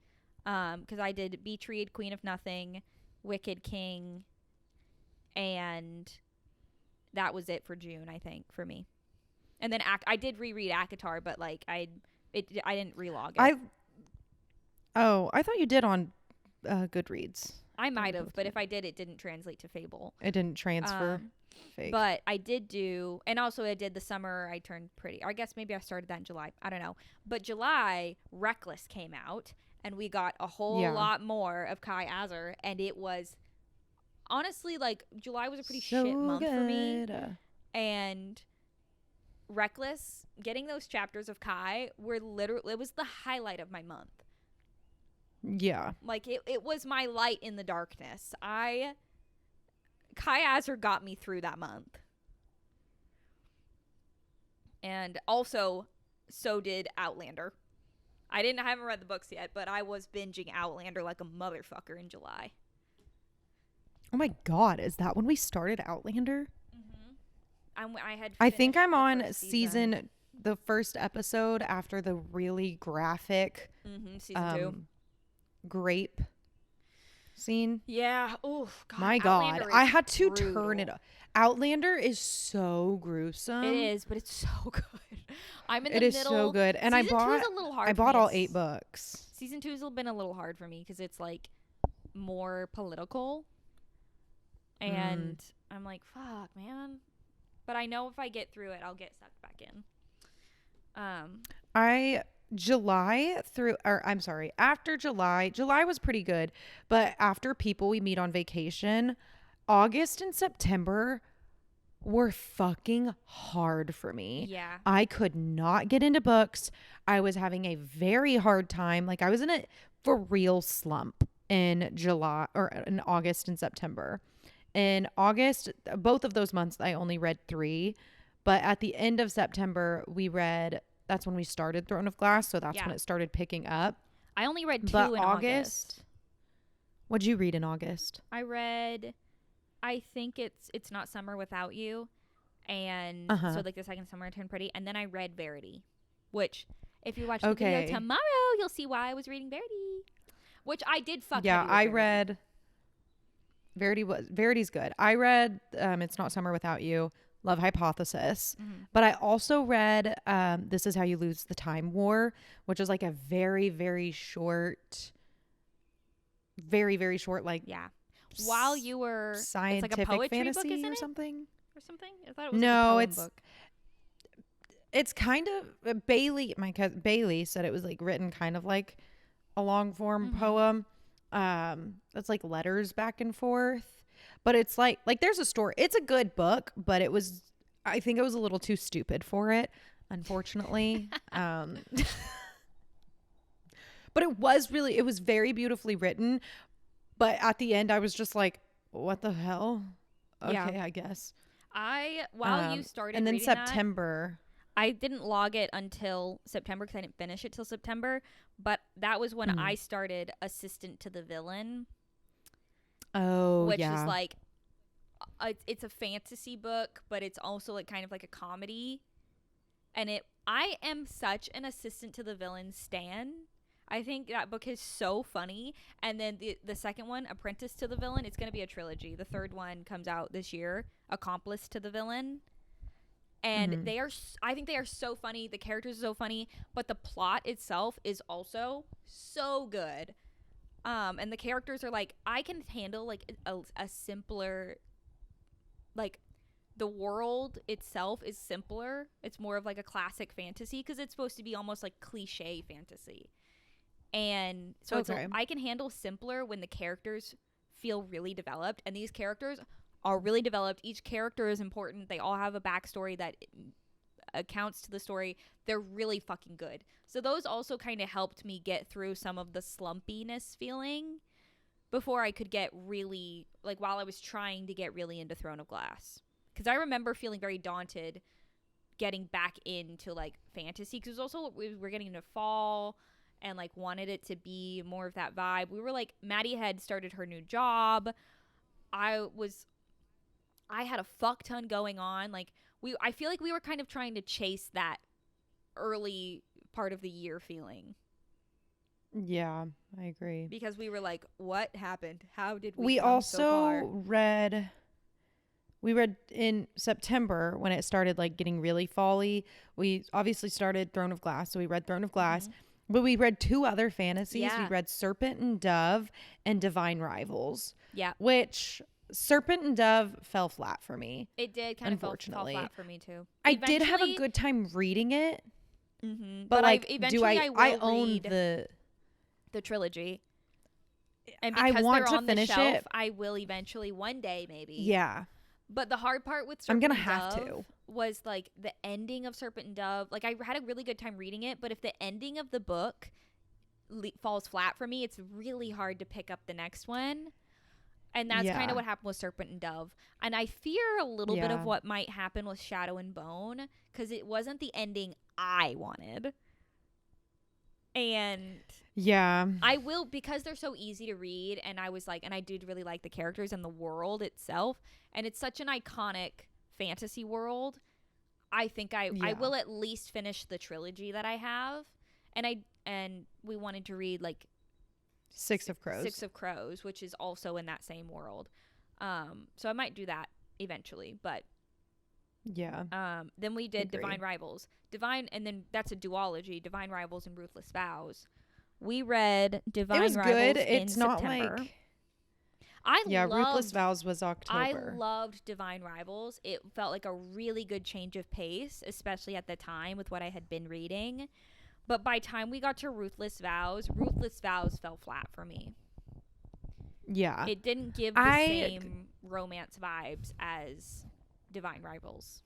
because I did Beach Read, Queen of Nothing, Wicked King, and that was it for June, I think, for me. And then I did reread ACOTAR, but like I didn't relog it. I thought you did on Goodreads. I might have, but if I did, it didn't translate to Fable. It didn't transfer. Fake. But I did do, and also I did The Summer I Turned Pretty. Or I guess maybe I started that in July. I don't know. But July, Reckless came out, and we got a whole lot more of Kai Azar, and it was honestly like July was a pretty shit month for me. And Reckless, getting those chapters of Kai were literally, it was the highlight of my month. Yeah. Like it was my light in the darkness. Kai Azar got me through that month. And also, so did Outlander. I haven't read the books yet, but I was binging Outlander like a motherfucker in July. Oh my God, is that when we started Outlander? Mm-hmm. I think I'm on the first episode after the really graphic season 2 grape scene. Yeah. Oh God. My God, I had to turn it up. Outlander is so gruesome. It is, but it's so good. I'm in the middle. It is so good, and I bought all 8 books. Season 2 has been a little hard for me because it's like more political, and I'm like, fuck, man. But I know if I get through it, I'll get sucked back in. After July was pretty good, but after People We Meet on Vacation, August and September were fucking hard for me. Yeah. I could not get into books. I was having a very hard time. Like I was in a for real slump in August and September. In August, both of those months, I only read 3. But at the end of September, that's when we started Throne of Glass. So that's when it started picking up. I only read 2 but in August. What'd you read in August? I read, I think it's Not Summer Without You. And so like the second Summer I Turned Pretty. And then I read Verity, which if you watch the video tomorrow, you'll see why I was reading Verity. Which I did fuck. Yeah, I read... Verity's good. I read It's Not Summer Without You, Love Hypothesis, but I also read This Is How You Lose the Time War, which is like a very, very short like while you were scientific it's like a poetry fantasy book, isn't or it? something. I thought it was no, like a poem book. It's kind of Bailey. My cousin Bailey said it was like written kind of like a long form poem. It's like letters back and forth, but it's like there's a story. It's a good book, but I think it was a little too stupid for it, unfortunately. But it was very beautifully written, but at the end I was just like, what the hell? Okay, I guess. While you started and then reading September I didn't log it until September because I didn't finish it till September. But that was when I started Assistant to the Villain. Oh, which is like, it's a fantasy book, but it's also like kind of like a comedy. And I am such an assistant to the villain stan. I think that book is so funny. And then the second one, Apprentice to the Villain, it's going to be a trilogy. The third one comes out this year, Accomplice to the Villain. And I think they are so funny. The characters are so funny, but the plot itself is also so good. And the characters are like, I can handle like a simpler, like, the world itself is simpler. It's more of like a classic fantasy because it's supposed to be almost like cliche fantasy. And so I can handle simpler when the characters feel really developed. And these characters are really developed. Each character is important. They all have a backstory that accounts to the story. They're really fucking good. So those also kind of helped me get through some of the slumpiness feeling before I could get really, like, while I was trying to get really into Throne of Glass. Because I remember feeling very daunted getting back into, like, fantasy. Because also we were getting into fall and, like, wanted it to be more of that vibe. We were, like, Maddie had started her new job. I had a fuck ton going on. Like, I feel like we were kind of trying to chase that early part of the year feeling. Yeah, I agree. Because we were like, what happened? How did we come also so far? We read in September when it started like getting really fall-y. We obviously started Throne of Glass, so we read Throne of Glass. But we read 2 other fantasies. Yeah. We read Serpent and Dove and Divine Rivals. Yeah. Which Serpent and Dove fell flat for me. It did kind of fall flat for me too. I did have a good time reading it. Mm-hmm. But like, I own the trilogy. And I because want they're to on finish the shelf, it. I will eventually one day maybe. Yeah. But the hard part with I'm Serpent gonna and have Dove to. was like the ending of Serpent and Dove. Like, I had a really good time reading it, but if the ending of the book falls flat for me, it's really hard to pick up the next one. And that's kind of what happened with Serpent and Dove. And I fear a little bit of what might happen with Shadow and Bone, because it wasn't the ending I wanted. And I will, because they're so easy to read, and I was like, and I did really like the characters and the world itself, and it's such an iconic fantasy world. I think I will at least finish the trilogy that I have. And we wanted to read like Six of Crows, which is also in that same world. So I might do that eventually, but then we did Divine Rivals. And then that's a duology, Divine Rivals and Ruthless Vows. We read Divine Rivals good. in It's not September. Like Ruthless Vows was October. I loved Divine Rivals. It felt like a really good change of pace, especially at the time with what I had been reading. But by the time we got to Ruthless Vows fell flat for me. Yeah. It didn't give the same romance vibes as Divine Rivals.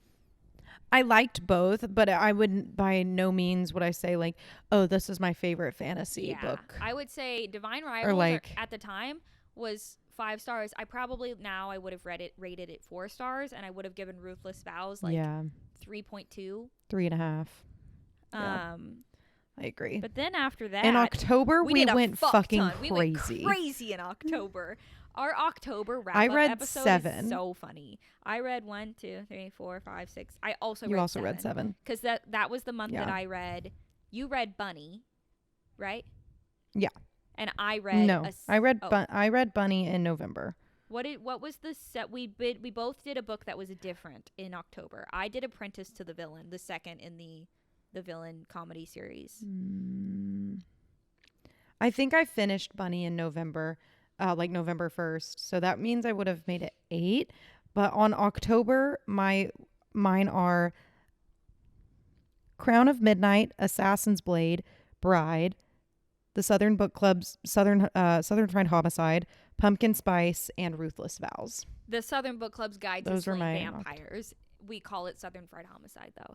I liked both, but I wouldn't, by no means would I say like, oh, this is my favorite fantasy book. I would say Divine Rivals at the time was 5 stars. I would have rated it 4 stars, and I would have given Ruthless Vows like 3.2. 3.5. I agree. But then after that, in October we went fucking crazy. We went crazy in October. Our October wrap-up I read episode 7. is so funny. I read 1, 2, 3, 4, 5, 6. I also you read also 7. read 7 because that was the month that I read. You read Bunny, right? Yeah. And I read I read Bunny in November. What was the set we both did a book that was different in October. I did Apprentice to the Villain, the second in the villain comedy series. I think I finished Bunny in November, like November 1st. So that means I would have made it 8. But on October, mine are Crown of Midnight, Assassin's Blade, Bride, the Southern Book Club's Southern Fried Homicide, Pumpkin Spice, and Ruthless Vows. The Southern Book Club's Guide to Slaying Vampires. We call it Southern Fried Homicide, though.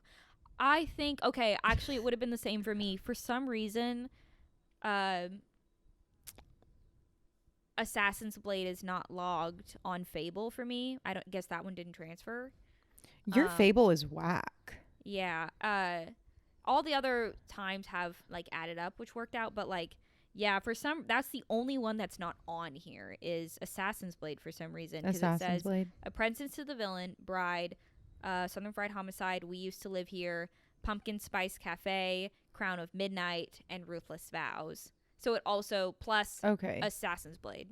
I think, actually it would have been the same for me. For some reason, Assassin's Blade is not logged on Fable for me. I don't guess that one didn't transfer. Your Fable is whack. Yeah. All the other times have like added up, which worked out, but like, yeah, that's the only one that's not on here is Assassin's Blade for some reason. Assassin's Blade. Apprentice to the Villain, Bride, Southern Fried Homicide, We Used to Live Here, Pumpkin Spice Cafe, Crown of Midnight, and Ruthless Vows. So it also plus Assassin's Blade.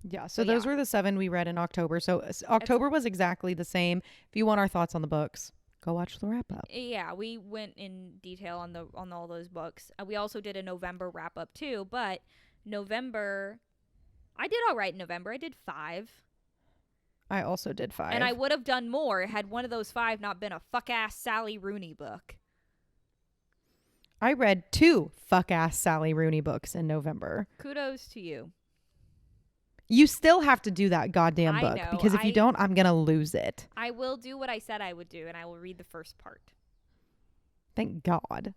Yeah, so those were the 7 we read in October. So October was exactly the same. If you want our thoughts on the books, go watch the wrap up. Yeah, we went in detail on all those books. We also did a November wrap up too, but November, I did all right in November. I did 5. I also did 5. And I would have done more had one of those 5 not been a fuck-ass Sally Rooney book. I read 2 fuck-ass Sally Rooney books in November. Kudos to you. You still have to do that goddamn book. I know, because if you don't, I'm going to lose it. I will do what I said I would do, and I will read the first part. Thank God.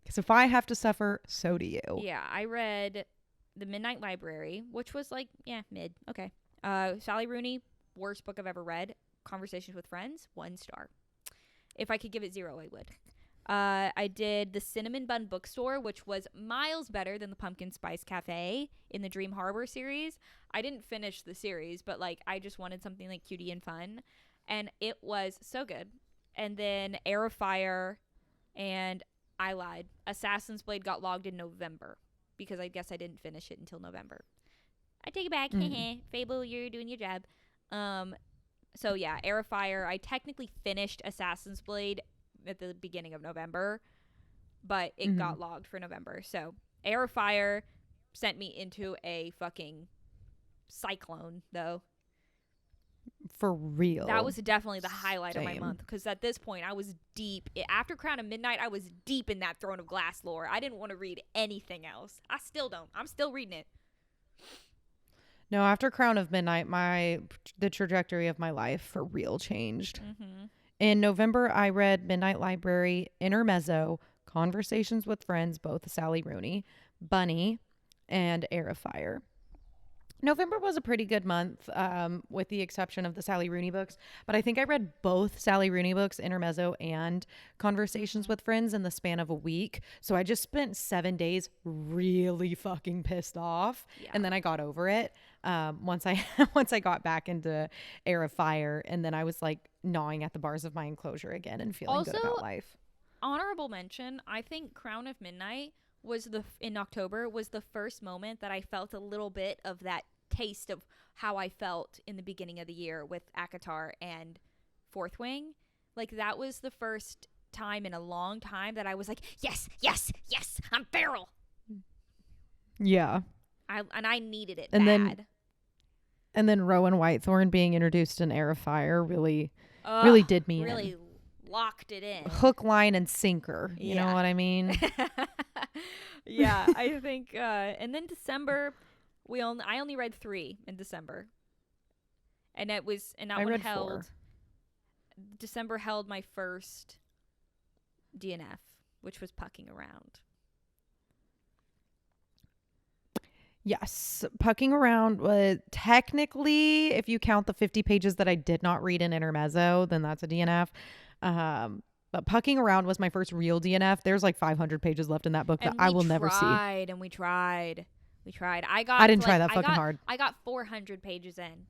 Because if I have to suffer, so do you. Yeah, I read The Midnight Library, which was like, mid. Okay. Sally Rooney, worst book I've ever read. Conversations with Friends, 1 star. If I could give it 0, I would. I did The Cinnamon Bun Bookstore, which was miles better than the Pumpkin Spice Cafe in the Dream Harbor series. I didn't finish the series, but like I just wanted something like cutie and fun, and it was so good. And then Air of Fire, and I lied. Assassin's Blade got logged in November because I guess I didn't finish it until November. I take it back. Fable, you're doing your job. So yeah, Air of Fire. I technically finished Assassin's Blade at the beginning of November, but it got logged for November. So Air of Fire sent me into a fucking cyclone, though. For real. That was definitely the highlight of my month, because at this point I was deep. After Crown of Midnight, I was deep in that Throne of Glass lore. I didn't want to read anything else. I still don't. I'm still reading it. No, after Crown of Midnight, the trajectory of my life for real changed. In November, I read Midnight Library, Intermezzo, Conversations with Friends, both Sally Rooney, Bunny, and Air of Fire. November was a pretty good month, with the exception of the Sally Rooney books. But I think I read both Sally Rooney books, Intermezzo and Conversations with Friends, in the span of a week. So I just spent 7 days really fucking pissed off. Yeah. And then I got over it once I got back into Air of Fire. And then I was like gnawing at the bars of my enclosure again and feeling good about life. Honorable mention, I think Crown of Midnight in October was the first moment that I felt a little bit of that taste of how I felt in the beginning of the year with ACOTAR and Fourth Wing. Like, that was the first time in a long time that I was like, yes, I'm feral. Yeah. I needed it and bad. Then Rowan Whitethorn being introduced in Air of Fire really did me really in. Locked it in. Hook, line, and sinker. You know what I mean? Yeah, I think. And then December, I only read 3 in December, and that one held. 4. December held my first DNF, which was Pucking Around. Yes, Pucking Around was technically, if you count the 50 pages that I did not read in Intermezzo, then that's a DNF. But Pucking Around was my first real DNF. There's like 500 pages left in that book that I will never see. We tried. I didn't try that fucking hard. I got 400 pages in.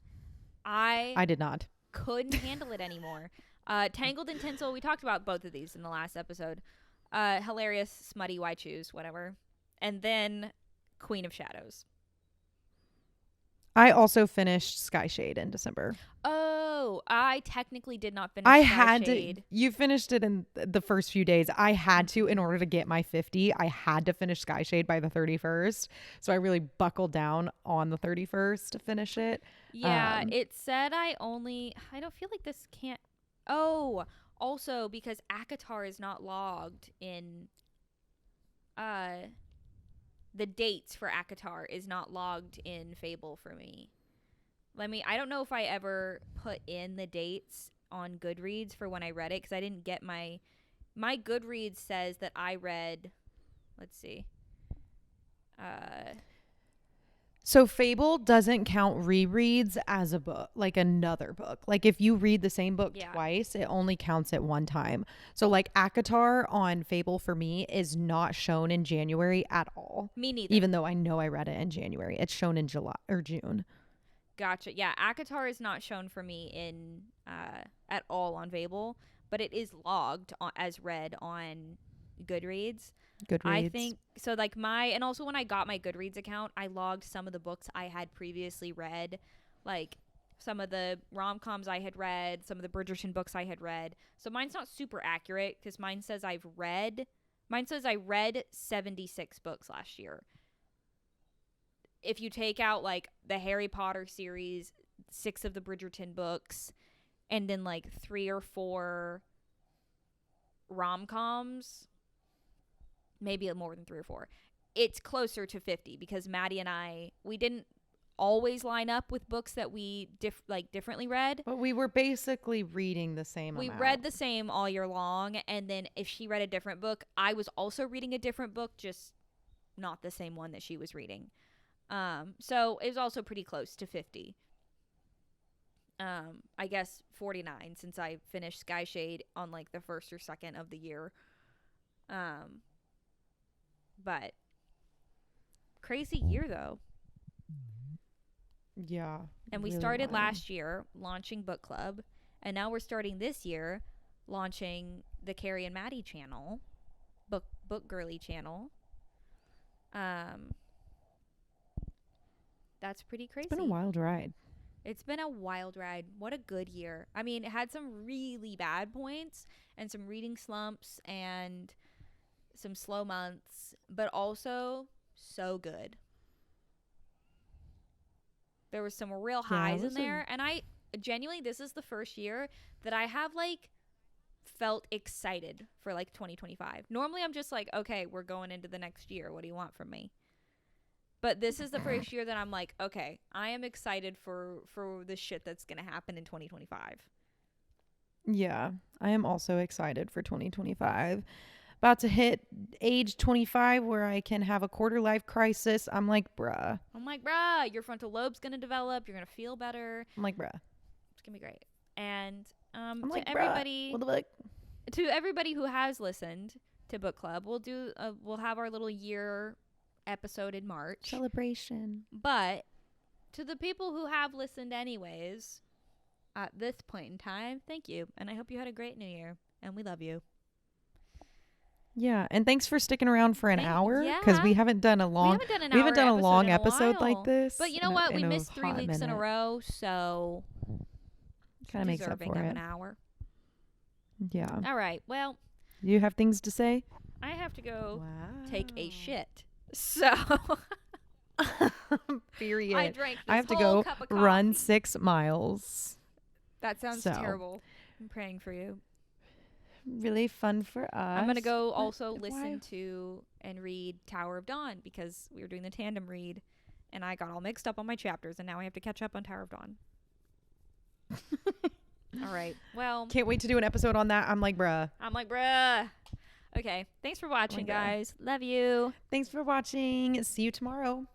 I did not. Couldn't handle it anymore. Tangled and Tinsel, we talked about both of these in the last episode. Hilarious, smutty, why choose, whatever. And then Queen of Shadows. I also finished Skyshade in December. Oh, I technically did not finish Skyshade. You finished it in the first few days. I had to, in order to get my 50, I had to finish Skyshade by the 31st. So I really buckled down on the 31st to finish it. Yeah, it said I don't feel like this can't. Oh, also because ACOTAR is not logged in. The dates for ACOTAR is not logged in Fable for me. I don't know if I ever put in the dates on Goodreads for when I read it, because I didn't get my Goodreads says that I read, let's see. So Fable doesn't count rereads as a book, like another book. Like if you read the same book twice, it only counts it one time. So like ACOTAR on Fable for me is not shown in January at all. Me neither. Even though I know I read it in January. It's shown in July or June. Gotcha. Yeah, ACOTAR is not shown for me in at all on Fable. but it is logged as read on Goodreads. Goodreads. I think so. Like and also when I got my Goodreads account, I logged some of the books I had previously read, like some of the rom-coms I had read, some of the Bridgerton books I had read. So mine's not super accurate because mine says I read 76 books last year. If you take out like the Harry Potter series, 6 of the Bridgerton books, and then like 3 or 4 rom-coms, maybe more than 3 or 4, it's closer to 50 because Maddie and we didn't always line up with books that we differently read. But we were basically reading the same amount. We read the same all year long, and then if she read a different book, I was also reading a different book, just not the same one that she was reading. So it was also pretty close to 50. I guess 49 since I finished Sky Shade on like the 1st or 2nd of the year. But crazy year though. Yeah. And we really started wild. last year launching Book Club, and now we're starting this year launching the Carrie and Maddie channel, Book Girly channel. That's pretty crazy. It's been a wild ride. It's been a wild ride. What a good year. I mean, it had some really bad points and some reading slumps and some slow months, but also so good. There was some real highs in there, and I genuinely, this is the first year that I have like felt excited for like 2025. Normally I'm just like, okay, we're going into the next year. What do you want from me? But this is the first year that I'm like, okay, I am excited for the shit that's going to happen in 2025. Yeah, I am also excited for 2025. About to hit age 25 where I can have a quarter life crisis. I'm like, bruh. Your frontal lobe's going to develop. You're going to feel better. I'm like, bruh. It's going to be great. And I'm to like, everybody, bruh. What the fuck? to everybody who has listened to Book Club, we'll have our little year episode in March. Celebration. But to the people who have listened anyways, at this point in time, thank you. And I hope you had a great new year. And we love you. Yeah, and thanks for sticking around for an hour because yeah. we haven't done a long long episode like this. But you know what? We missed 3 weeks in a row, so kind of makes up deserving for of it. an hour. Yeah. All right. Well, You have things to say? I have to go take a Wow. shit. So Period. I drank this I have to whole go cup of coffee. run 6 miles. That sounds So. terrible. I'm praying for you. Really fun for us. I'm going to go but also why- listen to and read Tower of Dawn because we were doing the tandem read and I got all mixed up on my chapters and now I have to catch up on Tower of Dawn. All right. Well, Can't wait to do an episode on that. I'm like, bruh. Okay. Thanks for watching, bruh. guys. Love you. Thanks for watching. See you tomorrow.